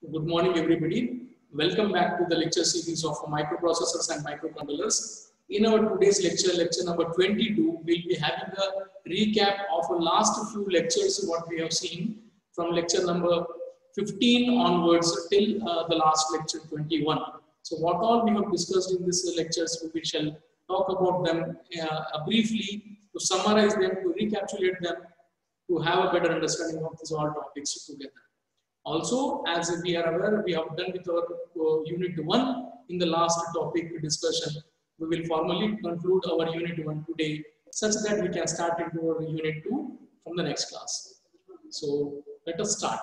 Good morning, everybody. Welcome back to the lecture series of microprocessors and microcontrollers. In our today's lecture, lecture number 22, we'll be having a recap of the last few lectures, what we have seen from lecture number 15 onwards till the last lecture 21. So what all we have discussed in this lectures, we shall talk about them briefly, to summarize them, to recapitulate them, to have a better understanding of these all topics together. Also, as we are aware, we have done with our unit 1 in the last topic discussion. We will formally conclude our unit 1 today, such that we can start into our unit 2 from the next class. So let us start.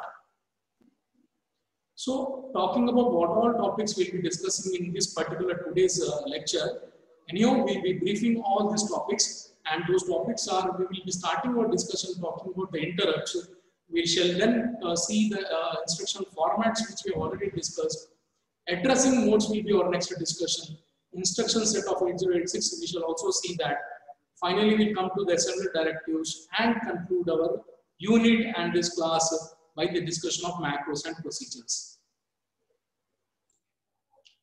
So talking about what all topics we'll be discussing in this particular today's lecture, anyhow, we'll be briefing all these topics, and those topics are, we will be starting our discussion talking about the interrupts. We shall then see the instruction formats which we have already discussed. Addressing modes will be our next discussion. Instruction set of 8086, we shall also see that. Finally, we come to the assembly directives and conclude our unit and this class by the discussion of macros and procedures.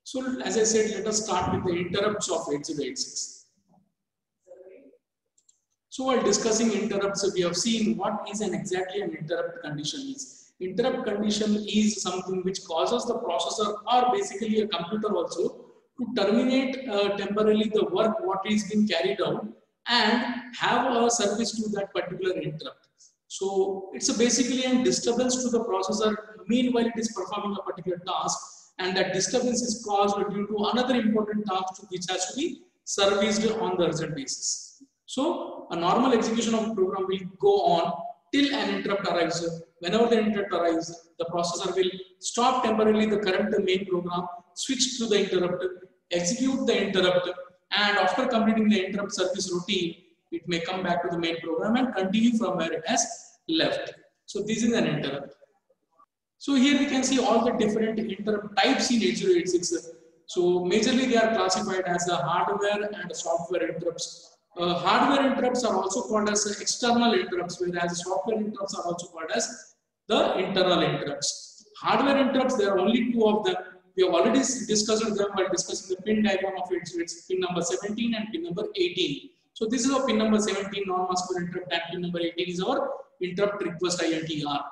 So, as I said, let us start with the interrupts of 8086. So while discussing interrupts, we have seen what is exactly an interrupt condition is. Interrupt condition is something which causes the processor or basically a computer also to terminate temporarily the work what is being carried out and have a service to that particular interrupt. So it's basically a disturbance to the processor meanwhile it is performing a particular task, and that disturbance is caused due to another important task which has to be serviced on the urgent basis. So a normal execution of a program will go on till an interrupt arrives. Whenever the interrupt arrives, the processor will stop temporarily the current main program, switch to the interrupt, execute the interrupt, and after completing the interrupt service routine, it may come back to the main program and continue from where it has left. So this is an interrupt. So here we can see all the different interrupt types in 8086. So majorly they are classified as the hardware and software interrupts. Hardware interrupts are also called as external interrupts, whereas software interrupts are also called as the internal interrupts. Hardware interrupts, there are only two of them. We have already discussed them while discussing the pin diagram of its pin number 17 and pin number 18. So this is our pin number 17 non-muscular interrupt, and pin number 18 is our interrupt request INTR.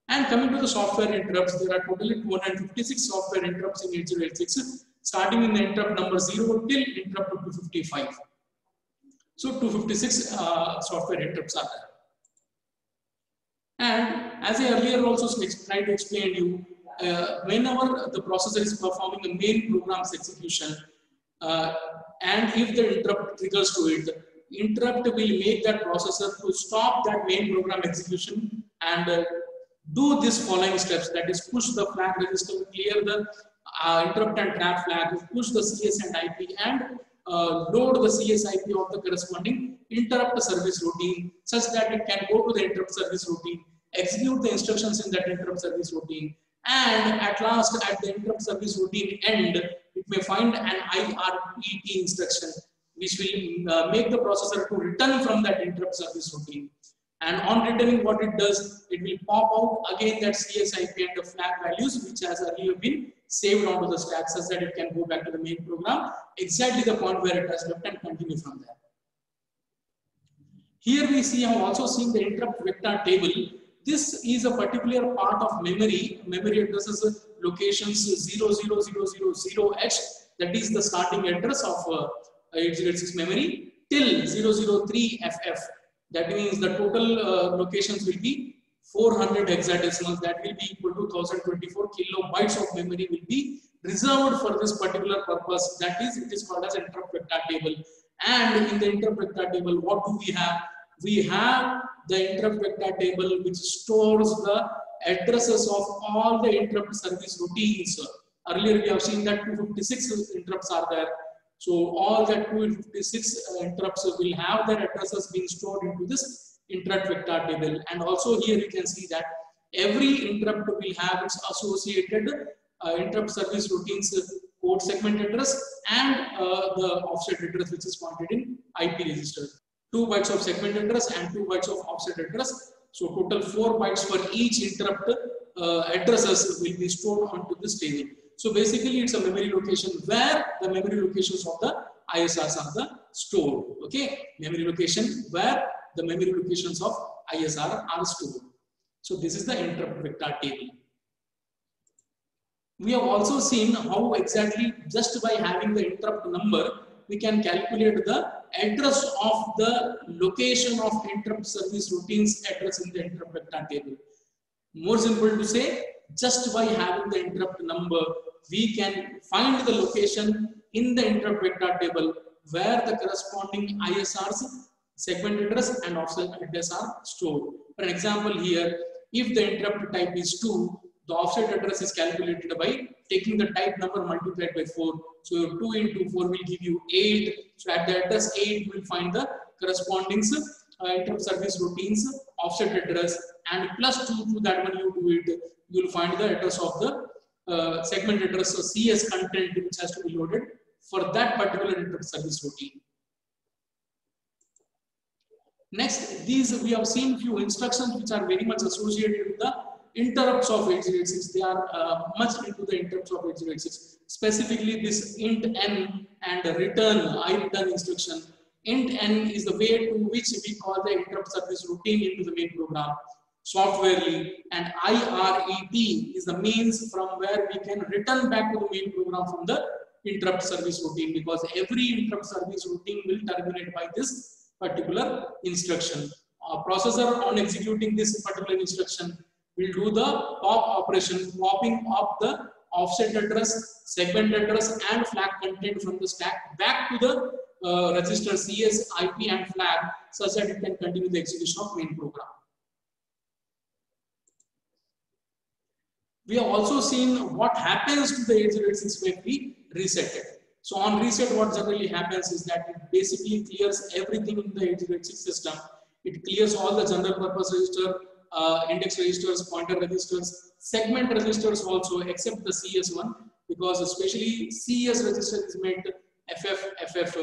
And coming to the software interrupts, there are totally 256 software interrupts in 8086, starting in the interrupt number 0 till interrupt 255. So 256 software interrupts are there. And as I earlier also tried to explain to you, whenever the processor is performing a main program's execution, and if the interrupt triggers to it, the interrupt will make that processor to stop that main program execution and do this following steps. That is, push the flag register, clear the interrupt and trap flag, push the CS and IP, and load the CSIP of the corresponding interrupt service routine such that it can go to the interrupt service routine, execute the instructions in that interrupt service routine, and at last at the interrupt service routine end, it may find an IRET instruction which will make the processor to return from that interrupt service routine. And on returning, what it does, it will pop out again that CSIP and the flag values which has earlier been saved onto the stack such that it can go back to the main program exactly the point where it has left and continue from there. Here we see, I have also seen the interrupt vector table. This is a particular part of memory. Memory addresses locations 00000H, that is the starting address of 8086 memory, till 003FF. That means the total locations will be 400 hexadecimals. That will be equal to 1024 kilobytes of memory will be reserved for this particular purpose. That is, it is called as interrupt vector table. And in the interrupt vector table, what do we have? We have the interrupt vector table which stores the addresses of all the interrupt service routines. Earlier we have seen that 256 interrupts are there. So all that 256 interrupts will have their addresses being stored into this interrupt vector table. And also here you can see that every interrupt will have its associated interrupt service routines code segment address and the offset address which is pointed in IP register. 2 bytes of segment address and 2 bytes of offset address. So total 4 bytes for each interrupt addresses will be stored onto this table. So basically it's a memory location where the memory locations of the ISRs are stored. Okay, memory location where the memory locations of ISR are stored. So this is the interrupt vector table. We have also seen how exactly just by having the interrupt number, we can calculate the address of the location of interrupt service routines address in the interrupt vector table. More simple to say, just by having the interrupt number, we can find the location in the interrupt vector table where the corresponding ISRs, segment address and offset address are stored. For example, here, if the interrupt type is 2, the offset address is calculated by taking the type number multiplied by 4. So your 2 into 4 will give you 8. So at the address 8, you will find the corresponding interrupt service routines offset address, and plus 2 to that when you do it, you will find the address of the segment address, so CS content which has to be loaded for that particular interrupt service routine. Next, these we have seen few instructions which are very much associated with the interrupts of 8086. They are much into the interrupts of 8086. Specifically, this int n and return iReturn instruction. Int n is the way to which we call the interrupt service routine into the main program softwarely, and IRET is the means from where we can return back to the main program from the interrupt service routine, because every interrupt service routine will terminate by this particular instruction. Processor on executing this particular instruction will do the pop operation, popping up the offset address, segment address and flag content from the stack back to the register CS, IP and flag, such that it can continue the execution of main program. We have also seen what happens to the 8086 when we reset it. So on reset, what generally happens is that it basically clears everything in the 8086 system. It clears all the general purpose register, index registers, pointer registers, segment registers also, except the CS one, because especially CS register is made FF.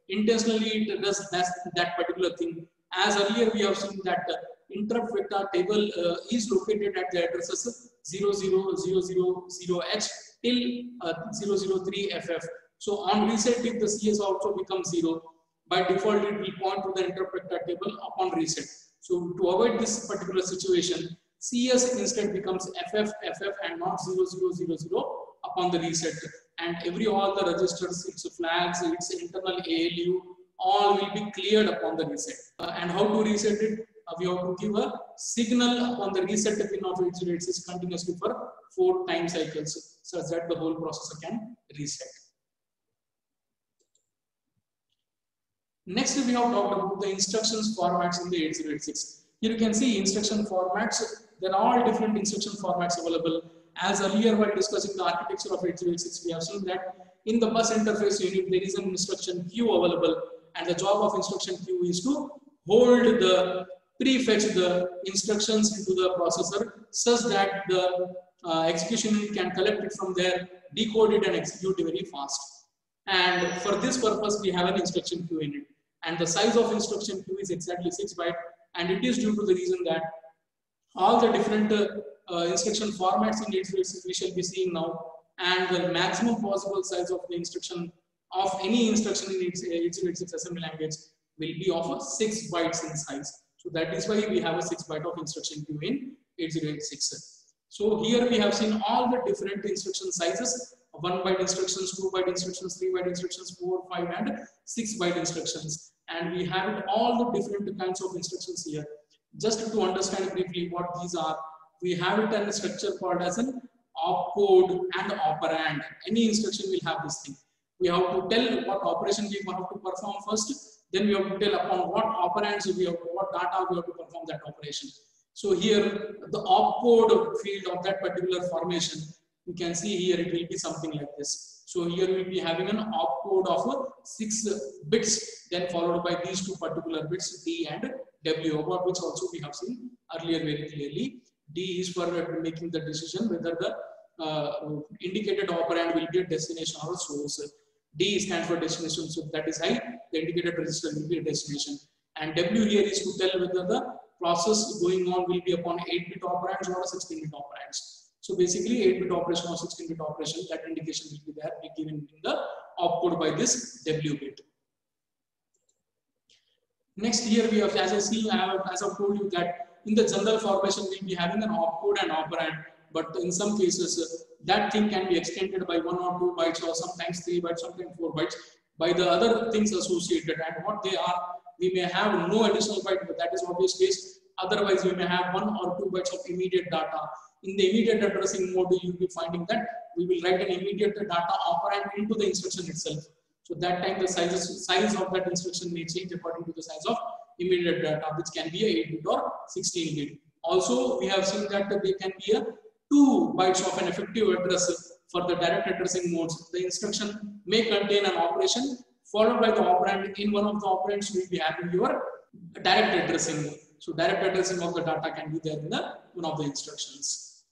Intentionally it does that particular thing. As earlier we have seen that interrupt vector table is located at the addresses 00000H till 003FF. So on reset, if the CS also becomes 0, by default it will point to the interrupt vector table upon reset. So to avoid this particular situation, CS instead becomes FF and not 0000 upon the reset. And all the registers, its flags, its internal ALU, all will be cleared upon the reset. And how to reset it? We have to give a signal upon the reset pin of 8086 continuously for 4 time cycles, such that the whole processor can reset. Next, we have talked about the instructions formats in the 8086. Here you can see instruction formats. There are all different instruction formats available. As earlier while discussing the architecture of 8086, we have seen that in the bus interface unit, there is an instruction queue available, and the job of instruction queue is to hold the prefetch the instructions into the processor such that the execution unit can collect it from there, decode it and execute it very fast. And for this purpose, we have an instruction queue in it. And the size of instruction queue is exactly 6 bytes, and it is due to the reason that all the different instruction formats in 8086 we shall be seeing now, and the maximum possible size of the instruction of any instruction in 8086 assembly language will be of 6 bytes in size. So that is why we have a 6 byte of instruction queue in 8086. So here we have seen all the different instruction sizes: 1 byte instructions, 2 byte instructions, 3 byte instructions, 4, 5 and 6 byte instructions. And we have all the different kinds of instructions here. Just to understand briefly what these are, we have it in a structure called as an opcode and operand. Any instruction will have this thing. We have to tell what operation we have to perform first, then we have to tell upon what operands we have, what data we have to perform that operation. So here the opcode field of that particular formation, you can see here it will be something like this. So here we will be having an opcode of 6 bits, then followed by these 2 particular bits, D and W, about which also we have seen earlier very clearly. D is for making the decision whether the indicated operand will be a destination or a source. D stands for destination, so that is high. The indicated register will be a destination. And W here is to tell whether the process going on will be upon 8-bit operands or 16-bit operands. So basically 8-bit operation or 16-bit operation, that indication will be there, be given in the opcode by this W bit. Next here we have, as I've told you that in the general formation we'll be having an opcode and operand, but in some cases that thing can be extended by 1 or 2 bytes or sometimes 3 bytes, sometimes 4 bytes by the other things associated, and what they are, we may have no additional byte, but that is obvious case. Otherwise we may have 1 or 2 bytes of immediate data. In the immediate addressing mode, you will be finding that we will write an immediate data operand into the instruction itself. So that time the size of that instruction may change according to the size of immediate data, which can be a 8-bit or 16-bit. Also, we have seen that there can be a 2 bytes of an effective address for the direct addressing modes. The instruction may contain an operation followed by the operand. In one of the operands, we will be having your direct addressing. So direct addressing of the data can be there in one of the instructions.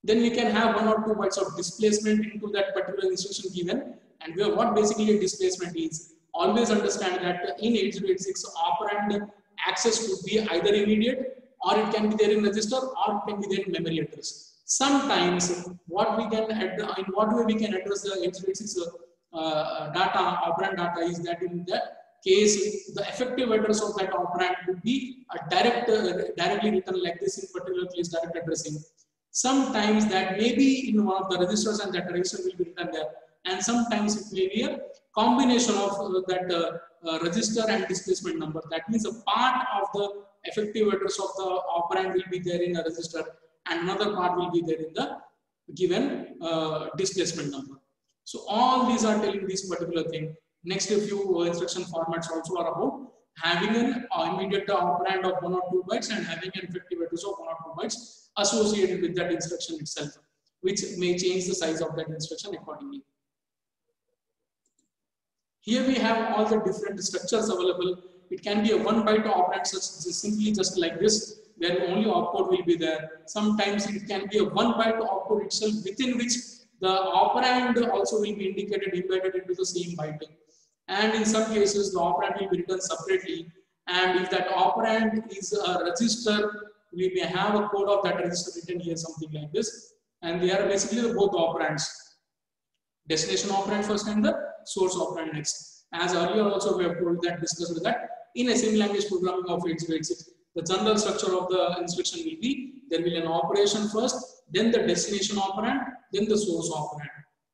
Then we can have 1 or 2 bytes of displacement into that particular instruction given. And what basically a displacement is, always understand that in 8086 operand access could be either immediate, or it can be there in register, or it can be there in memory address. Sometimes what we can in what way we can address the 8086 data, operand data, is that in the case the effective address of that operand would be a directly written like this, in particular case direct addressing. Sometimes that may be in one of the registers and that register will be written there, and sometimes it may be a combination of that register and displacement number. That means a part of the effective address of the operand will be there in a register and another part will be there in the given displacement number. So all these are telling this particular thing. Next, a few instruction formats also are about having an immediate operand of 1 or 2 bytes and having an effective address of 1 or 2 bytes associated with that instruction itself, which may change the size of that instruction accordingly. Here we have all the different structures available. It can be a 1 byte operand, simply just like this, where only opcode will be there. Sometimes it can be a 1 byte opcode itself, within which the operand also will be indicated, embedded into the same byte. And in some cases, the operand will be written separately. And if that operand is a register, we may have a code of that register written here, something like this. And they are basically both operands. Destination operand first and the source operand next. As earlier also we have told that, discussed that in assembly language programming of 8086, the general structure of the instruction will be, there will be an operation first, then the destination operand, then the source operand.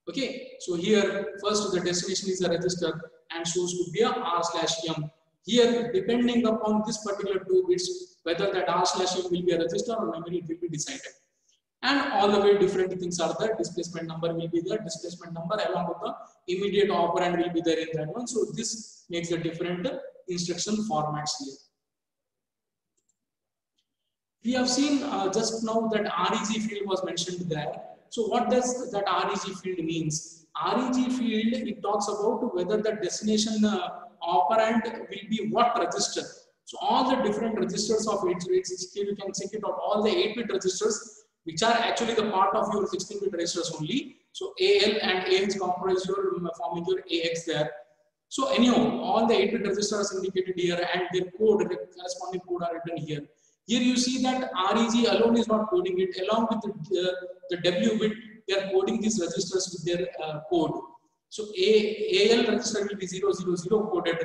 Okay, so here first the destination is a register and source could be a r/m. Here, depending upon this particular 2 bits, whether that r/m will be a register or memory, it will be decided. And all the way different things are there. Displacement number will be there. Displacement number along with the immediate operand will be there in that one. So this makes the different instruction formats here. We have seen just now that REG field was mentioned there. So what does that REG field means? REG field, it talks about whether the destination operand will be what register. So all the different registers of 8086, you can check it out, all the 8-bit registers, which are actually the part of your 16-bit registers only. So AL and AH comprise your forming your AX there. So anyhow, all the 8-bit registers indicated here and their code, the corresponding code are written here. Here you see that REG alone is not coding it. Along with the W bit, they are coding these registers with their code. So AL register will be 000 coded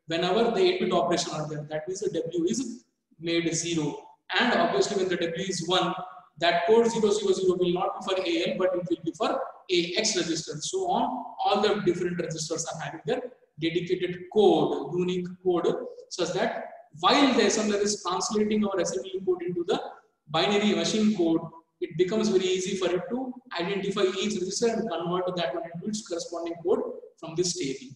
whenever the 8-bit operation are there. That means the W is made 0. And obviously when the W is 1, that code 000 will not be for AL, but it will be for AX register. So on, all the different registers are having their dedicated code, unique code, such that while the assembler is translating our assembly code into the binary machine code, it becomes very easy for it to identify each register and convert that one into its corresponding code from this table.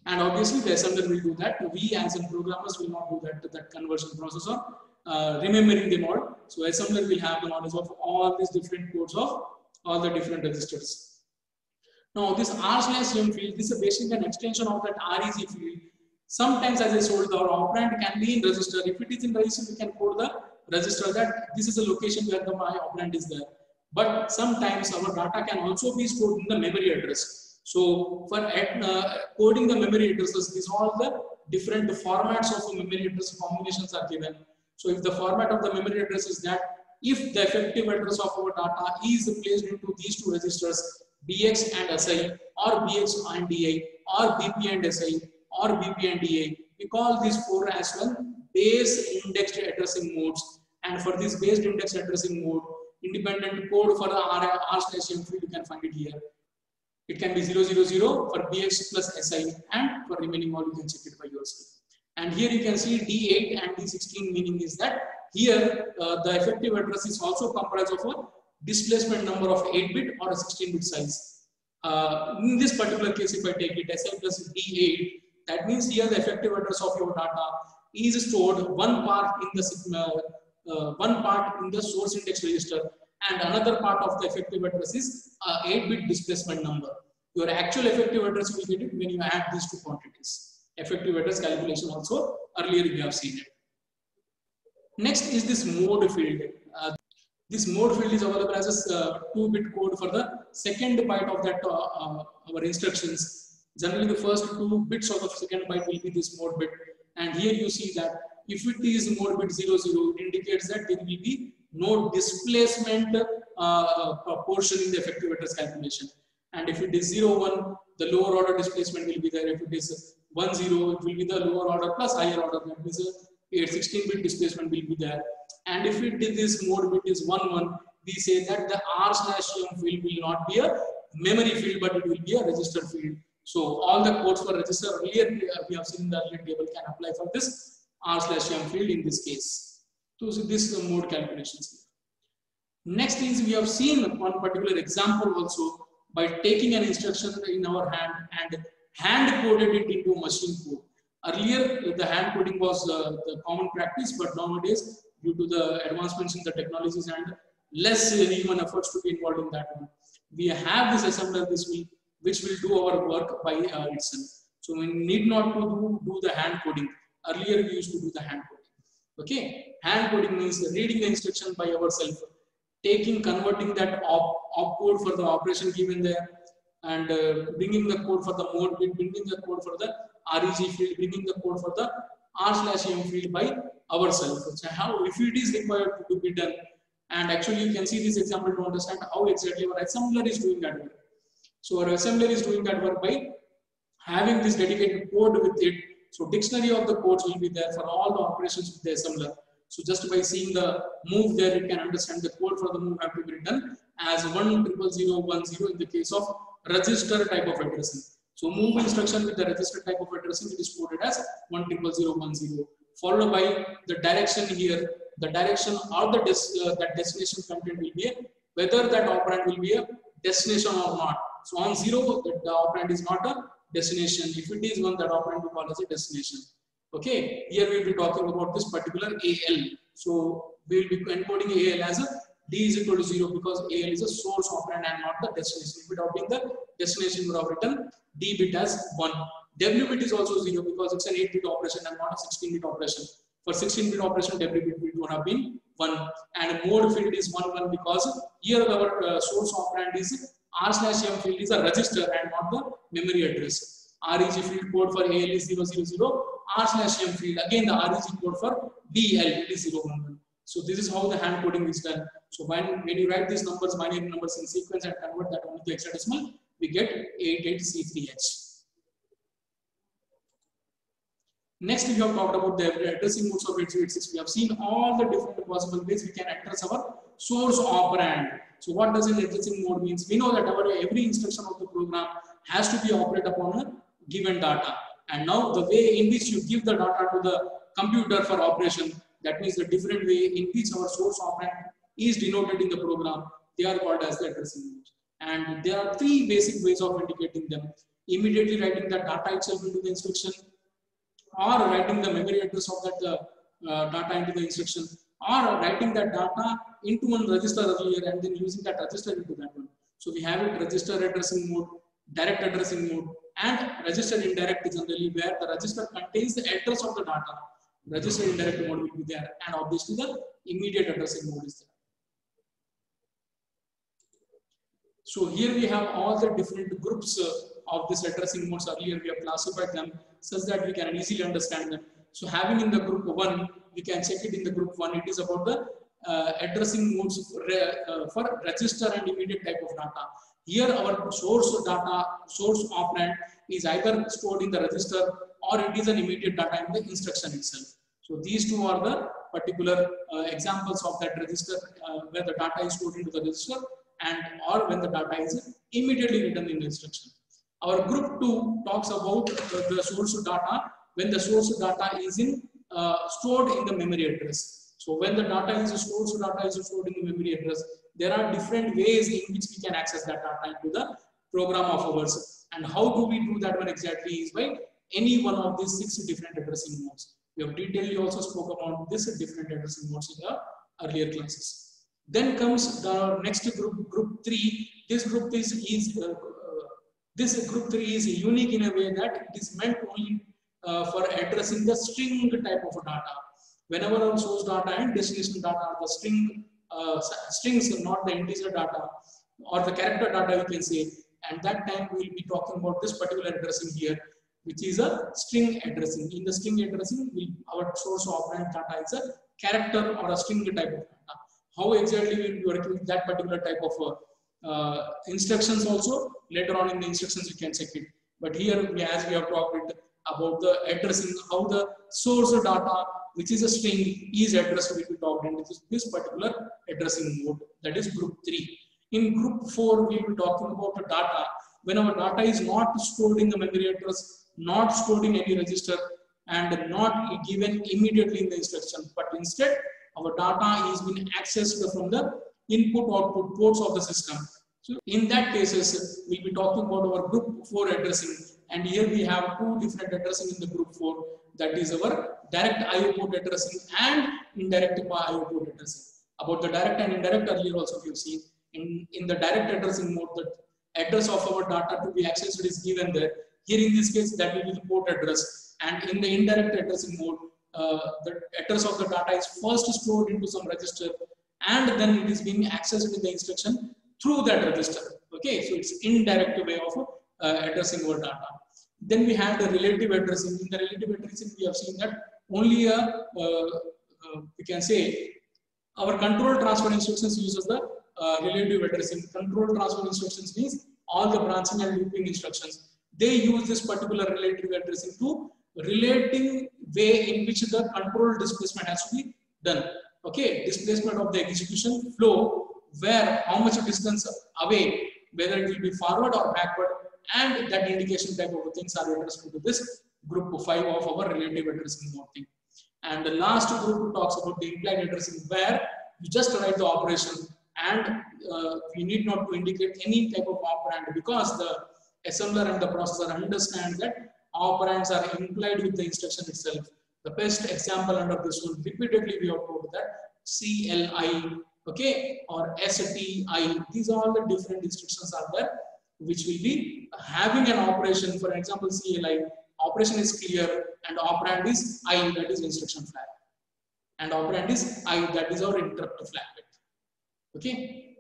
And obviously the assembler will do that. We as in programmers will not do that conversion process or remembering them all. So assembler will have the knowledge of all these different codes of all the different registers. Now this r/m field, this is basically an extension of that REG field. Sometimes, as I told, our operand can be in register. If it is in register, we can code the register that this is a location where my operand is there. But sometimes our data can also be stored in the memory address. So for coding the memory addresses, these all the different formats of memory address combinations are given. So if the format of the memory address is that if the effective address of our data is placed into these two registers, BX and SI, or BX and DI, or BP and SI, or BP and DI, we call these four as well base indexed addressing modes. And for this based indexed addressing mode, independent code for the R/M field, you can find it here. It can be 000 for BX plus SI, and for remaining all you can check it by yourself. And here you can see D8 and D16, meaning is that here the effective address is also comprised of a displacement number of 8-bit or a 16-bit size. In this particular case, if I take it SI plus D8, that means here the effective address of your data is stored one part in the source index register, and another part of the effective address is 8-bit displacement number. Your actual effective address will get it when you add these two quantities. Effective address calculation also earlier we have seen it. Next is this mode field. This mode field is available as a 2-bit code for the second byte of that our instructions. Generally, the first 2 bits of the second byte will be this mode bit, and here you see that if it is mode bit 00, it indicates that there will be no displacement portion in the effective address calculation. And if it is 01, the lower order displacement will be there. If it is 10, it will be the lower order plus higher order. That means a 16-bit displacement will be there. And if it is this mode bit is 11, we say that the R/M field will not be a memory field, but it will be a register field. So all the codes for register earlier we have seen in the earlier table can apply for this R/M field in this case. So this is the mode calculations. Next is we have seen one particular example also by taking an instruction in our hand and hand coded it into machine code. Earlier the hand coding was the common practice, but nowadays due to the advancements in the technologies and less human efforts to be involved in that one, we have this assembler which will do our work by itself. So we need not to do the hand coding. Earlier we used to do the hand coding. Okay, hand coding means reading the instruction by ourselves, converting that opcode for the operation given there, and bringing the code for the mode bit, bringing the code for the REG field, bringing the code for the R/M field by ourselves. So how, if it is required to be done, and actually you can see this example to understand how exactly our assembler is doing that work. So our assembler is doing that work by having this dedicated code with it. So dictionary of the codes will be there for all the operations with the assembler. So just by seeing the move there, it can understand the code for the move have to be written as 10010 in the case of register type of addressing. So move instruction with the register type of addressing, it is coded as 10010, followed by the direction here. The direction or the that destination content will be whether that operand will be a destination or not. So on 0, the operand is not a destination. If it is 1, that operand we call as a destination. Okay, here we will be talking about this particular AL. So we will be encoding AL as a D is equal to 0 because AL is a source operand and not the destination. If it had been the destination, we would have written D bit as 1. W bit is also 0 because it's an 8-bit operation and not a 16-bit operation. For 16-bit operation, W bit would have been 1. And mode field is 1 because here our source operand is R/M field is a register and not the memory address. REG field code for AL is 000. R/M field, again the REG code for BL is 011. So this is how the hand coding is done. So when you write these numbers, binary numbers in sequence and convert that only to hexadecimal, we get 88C3H. Next, we have talked about the addressing modes of 8086. We have seen all the different possible ways we can address our source operand. So what does an addressing mode means? We know that every instruction of the program has to be operated upon a given data. And now the way in which you give the data to the computer for operation, that means the different way in which our source operand is denoted in the program, they are called as the addressing modes. And there are 3 basic ways of indicating them. Immediately writing the data itself into the instruction, or writing the memory address of that data into the instruction, or writing that data into one register earlier and then using that register into that one. So we have it register addressing mode, direct addressing mode, and register indirect is generally where the register contains the address of the data. Register indirect mode will be there, and obviously the immediate addressing mode is there. So here we have all the different groups of this addressing modes. Earlier we have classified them such that we can easily understand them. So having in the group 1, you can check it in the group 1. It is about the addressing modes for register and immediate type of data. Here our source data, source operand is either stored in the register or it is an immediate data in the instruction itself. So these two are the particular examples of that register where the data is stored into the register and or when the data is immediately written in the instruction. Our group 2 talks about the source data when the source data is stored in the memory address. So when the data is stored in the memory address, there are different ways in which we can access that data into the program of ours. And how do we do that one exactly is by any one of these 6 different addressing modes. We have detailedly also spoke about this different addressing modes in the earlier classes. Then comes the next group, group 3. This group group 3 is unique in a way that it is meant only for addressing the string type of data. Whenever our source data and destination data are the strings, not the integer data or the character data, you can say. And that time we will be talking about this particular addressing here, which is a string addressing. In the string addressing, our source operand data is a character or a string type of data. How exactly we will be working with that particular type of instructions also, later on in the instructions you can check it. But here, as we have talked about the addressing, how the source data, which is a string, is addressed, will be talked in this particular addressing mode, that is group 3. In group 4, we will be talking about the data when our data is not stored in the memory address, not stored in any register, and not given immediately in the instruction, but instead our data is being accessed from the input-output ports of the system. So in that cases, we'll be talking about our group 4 addressing, and here we have 2 different addressing in the group 4. That is our direct IO port addressing and indirect IO port addressing. About the direct and indirect earlier also we have seen. In the direct addressing mode, the address of our data to be accessed is given there. Here in this case, that will be the port address. And in the indirect addressing mode, the address of the data is first stored into some register and then it is being accessed in the instruction through that register. Okay, so it's indirect way of addressing our data. Then we have the relative addressing. In the relative addressing, we have seen that only we can say our control transfer instructions uses the relative addressing. Control transfer instructions means all the branching and looping instructions. They use this particular relative addressing to relating way in which the control displacement has to be done. Okay, displacement of the execution flow, where how much distance away, whether it will be forward or backward, and that indication type of things are addressed to this group 5 of our relative addressing mode thing. And the last group talks about the implied addressing, where you just write the operation and you need not to indicate any type of operand, because the assembler and the processor understand that operands are implied with the instruction itself. The best example under this one, repeatedly we have told that CLI, okay, or STI, these are all the different instructions are there which will be having an operation. For example, CLI, operation is clear and operand is I, that is instruction flag, and operand is I, that is our interrupt flag. Okay.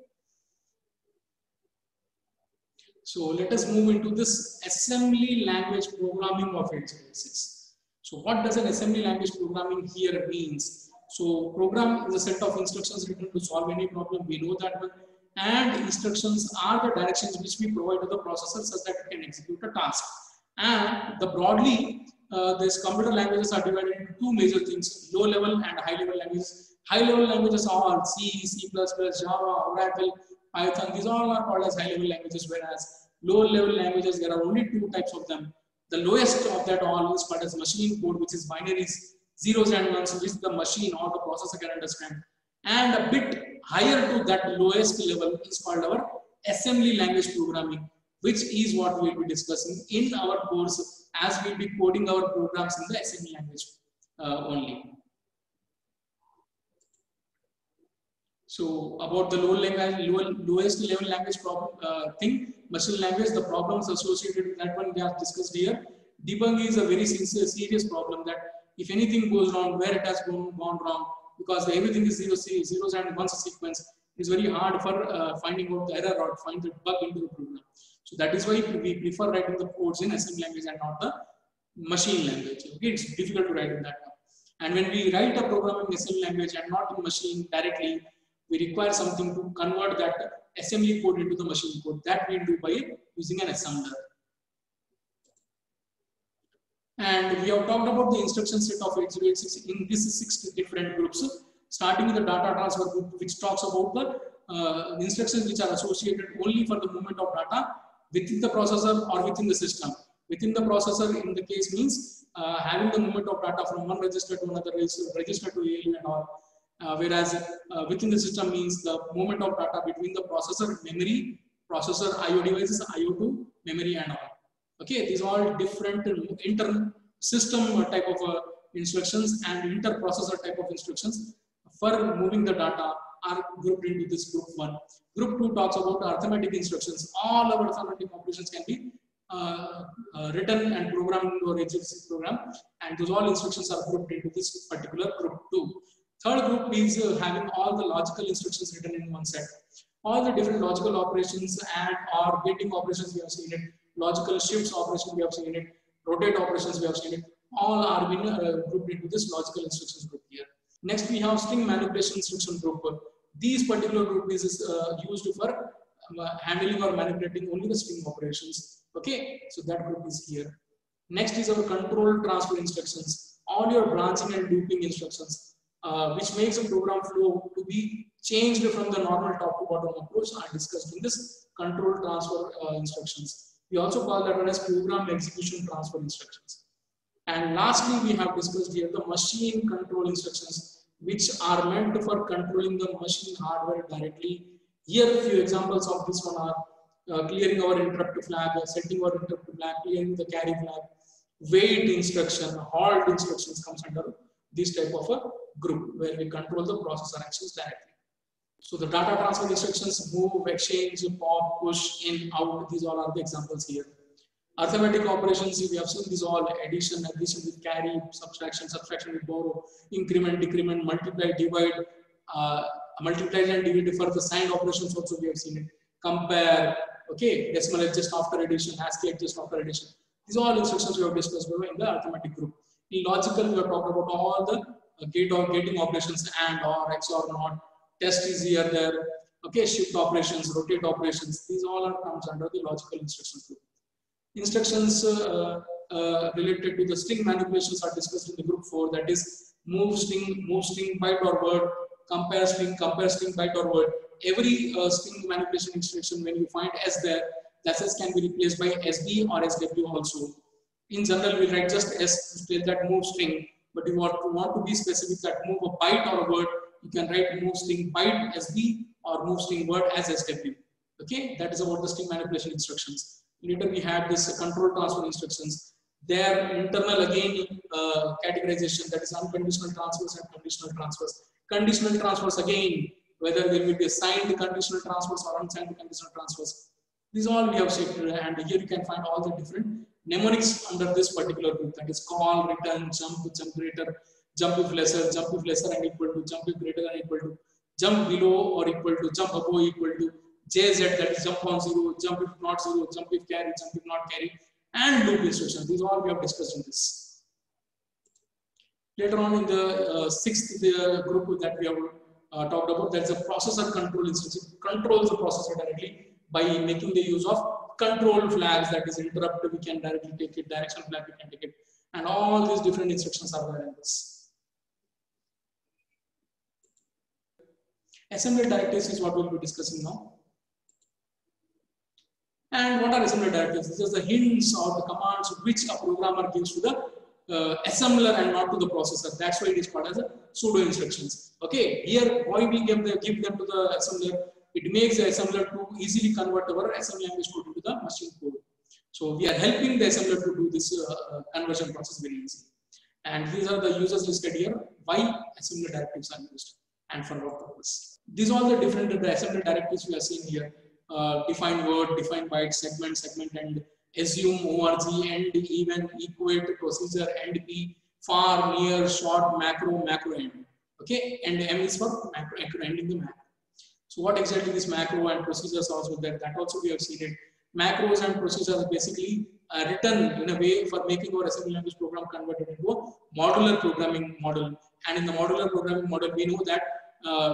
So let us move into this assembly language programming of 8086. So what does an assembly language programming here means? So program is a set of instructions written to solve any problem. We know that one. And instructions are the directions which we provide to the processor such that it can execute a task. And the broadly, these computer languages are divided into 2 major things: low level and high level languages. High level languages are C, C++, Java, Oracle, Python. These all are called as high level languages, whereas low level languages, there are only 2 types of them. The lowest of that all is called as machine code, which is binaries, zeros and ones, which the machine or the processor can understand. And a bit higher to that lowest level is called our assembly language programming, which is what we will be discussing in our course, as we will be coding our programs in the assembly language only. So about the lowest level language problem machine language, the problems associated with that one we have discussed here. Debug is a very serious problem, that if anything goes wrong, where it has gone wrong, because everything is zeros and ones sequence, it is very hard for finding out the error or find the bug into the program. So that is why we prefer writing the codes in assembly language and not the machine language. Okay, it's difficult to write in that one. And when we write a program in assembly language and not in machine directly, we require something to convert that assembly code into the machine code. That we do by using an assembler. And we have talked about the instruction set of 8086 in these 6 different groups, starting with the data transfer group, which talks about the instructions which are associated only for the movement of data within the processor or within the system. Within the processor, in the case, means having the movement of data from one register to another register to ALU and all. Whereas within the system means the movement of data between the processor, memory, processor, IO devices, IO2, memory and all. Okay, these are all different inter-system type of instructions and inter-processor type of instructions for moving the data are grouped into this group 1. Group 2 talks about arithmetic instructions. All our arithmetic operations can be written and programmed into a x86 program, and those all instructions are grouped into this particular group 2. Third group is having all the logical instructions written in one set. All the different logical operations and or gating operations we have seen it, logical shifts operations we have seen it, rotate operations we have seen it, all are being grouped into this logical instructions group here. Next we have string manipulation instruction group. These particular group is used for handling or manipulating only the string operations. Okay, so that group is here. Next is our control transfer instructions, all your branching and looping instructions, which makes a program flow to be changed from the normal top to bottom approach are discussed in this control transfer instructions. We also call that one as program execution transfer instructions. And lastly, we have discussed here the machine control instructions, which are meant for controlling the machine hardware directly. Here, a few examples of this one are clearing our interrupt flag, setting our interrupt flag, clearing the carry flag, wait instruction, halt instructions comes under this type of a group where we control the processor actions directly. So the data transfer instructions, move, exchange, pop, push, in, out, these all are the examples here. Arithmetic operations, we have seen these all: addition with carry, subtraction with borrow, increment, decrement, multiply, divide, multiply and divide for the signed operations also we have seen it. Compare, okay, decimal adjust after addition, ASCII adjust after addition. These are all instructions we have discussed in the arithmetic group. In logical, we have talked about all the gating operations, and or XOR not, test is here, there, okay, shift operations, rotate operations. These all are comes under the logical instructions group. Instructions related to the string manipulations are discussed in the group 4. That is move string, byte or word, compare string, byte or word. Every string manipulation instruction, when you find S there, that S can be replaced by SB or SW also. In general, we write just S to state that move string, but you want to be specific that move a byte or a word, you can write move string byte SB or move string word as SW. Okay, that is about the string manipulation instructions. Later we had this control transfer instructions. Their internal again categorization, that is unconditional transfers and conditional transfers. Conditional transfers again, whether there will be assigned conditional transfers or unsigned conditional transfers. These all we have checked, and here you can find all the different mnemonics under this particular group. That is call, return, jump greater, jump if lesser and equal to, jump if greater than equal to, jump below or equal to, jump above equal to, JZ, that is jump on 0, jump if not 0, jump if carry, jump if not carry, and loop instructions. These all we have discussed in this. Later on in the sixth group that we have talked about, there is a processor control instruction. Controls the processor directly by making the use of control flags, that is interrupt, we can directly take it, direction flag, we can take it, and all these different instructions are there in this. Assembly directives is what we will be discussing now. And what are assembly directives? These are the hints or the commands which a programmer gives to the assembler and not to the processor. That's why it is called as a pseudo instructions. Okay, here why we give them to the assembler? It makes the assembler to easily convert our assembly language code into the machine code. So we are helping the assembler to do this conversion process very easy. And these are the users listed here. Why assembly directives are used and for what purpose? These are all the different assembly directives we are seeing here. Define word, define byte, segment, and assume, org, end, even, equate, procedure, end, p, far, near, short, macro, end. Okay, and M is for macro, ending the macro. So what exactly this macro and procedures also there? That also we have seen it. Macros and procedures basically written in a way for making our assembly language program converted into a modular programming model. And in the modular programming model, we know that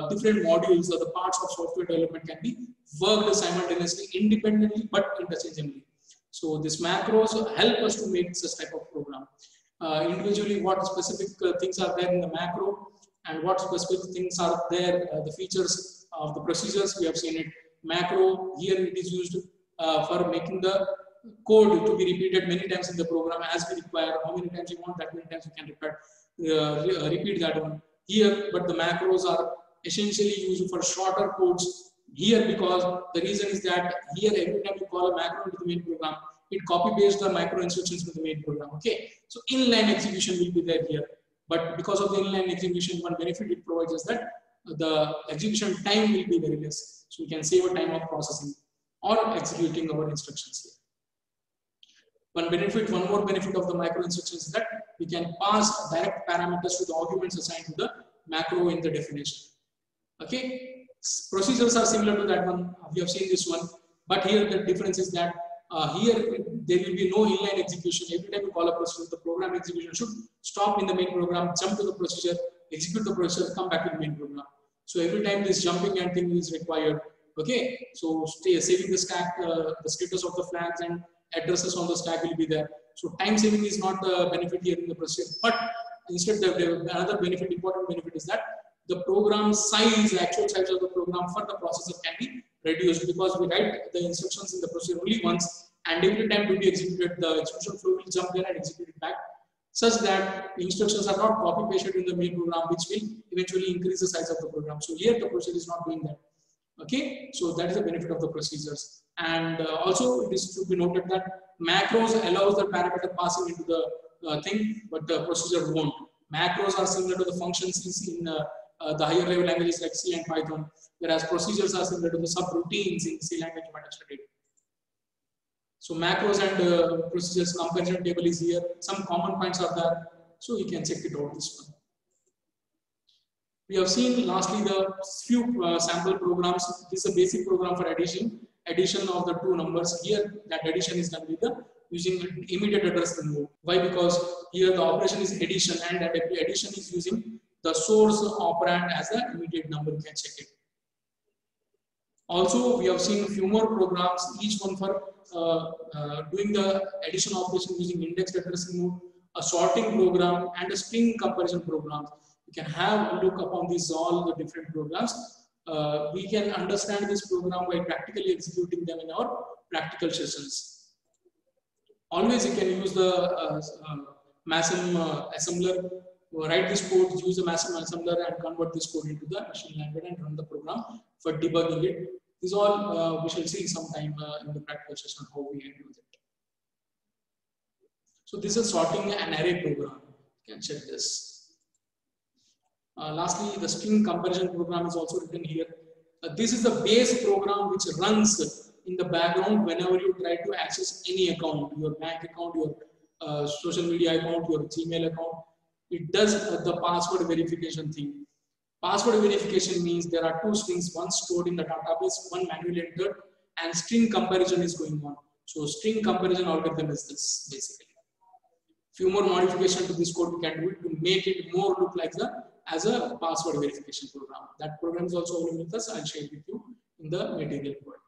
different modules or the parts of software development can be worked simultaneously, independently, but interchangeably. So these macros help us to make such type of program. Individually, what specific things are there in the macro and what specific things are there, the features of the procedures, we have seen it. Macro, here it is used for making the code to be repeated many times in the program as we require. How many times you want, that many times you can repeat that one here. But the macros are essentially used for shorter codes here, because the reason is that here every time you call a macro into the main program, it copy pastes the micro instructions to the main program. Okay, so inline execution will be there here. But because of the inline execution, one benefit it provides is that the execution time will be very less. So we can save a time of processing or executing our instructions here. One more benefit of the macro instructions is that we can pass direct parameters to the arguments assigned to the macro in the definition. Okay, procedures are similar to that one. We have seen this one, but here the difference is that here there will be no inline execution. Every time you call a procedure, the program execution should stop in the main program, jump to the procedure, execute the procedure, come back to the main program. So every time this jumping and thing is required. Okay, so saving the stack, the status of the flags and addresses on the stack will be there. So time saving is not the benefit here in the procedure, but instead another benefit, important benefit is that the program size, actual size of the program for the processor can be reduced, because we write the instructions in the procedure only once, and every time to be executed, the execution flow will jump there and execute it back, such that the instructions are not copy pasted in the main program, which will eventually increase the size of the program. So here the procedure is not doing that. Okay, so that is the benefit of the procedures. And also it is to be noted that macros allows the parameter passing into the thing, but the procedure won't. Macros are similar to the functions in the higher level languages like C and Python, whereas procedures are similar to the subroutines in C language you might have studied. So macros and procedures comparison table is here. Some common points are there, so you can check it out this one. We have seen lastly the few sample programs. This is a basic program for addition of the two numbers. Here that addition is done with the using immediate address remove. Why? Because here the operation is addition, and that addition is using the source operand as an immediate number. You can check it. Also, we have seen a few more programs, each one for doing the addition operation using indexed address remove, a sorting program, and a string comparison program. You can have a look upon these all the different programs. We can understand this program by practically executing them in our practical sessions. Always you can use the MASM assembler, write this code, use the MASM assembler and convert this code into the machine language and run the program for debugging it. These all we shall see sometime in the practical session how we handle it. So this is sorting an array program. You can check this. Lastly, the string comparison program is also written here. This is the base program which runs in the background whenever you try to access any account, your bank account, your social media account, your Gmail account. It does the password verification thing. Password verification means there are two strings, one stored in the database, one manually entered, and string comparison is going on. So string comparison algorithm is this basically. Few more modification to this code we can do it to make it more look like as a password verification program. That program is also available with us. I'll share it with you in the material provided.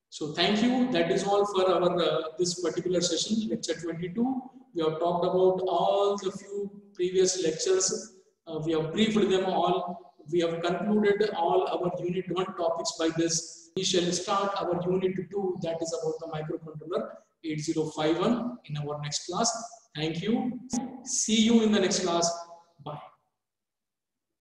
So thank you. That is all for our this particular session, lecture 22. We have talked about all the few previous lectures. We have briefed them all. We have concluded all our unit 1 topics by this. We shall start our unit 2, that is about the microcontroller 8051 in our next class. Thank you. See you in the next class.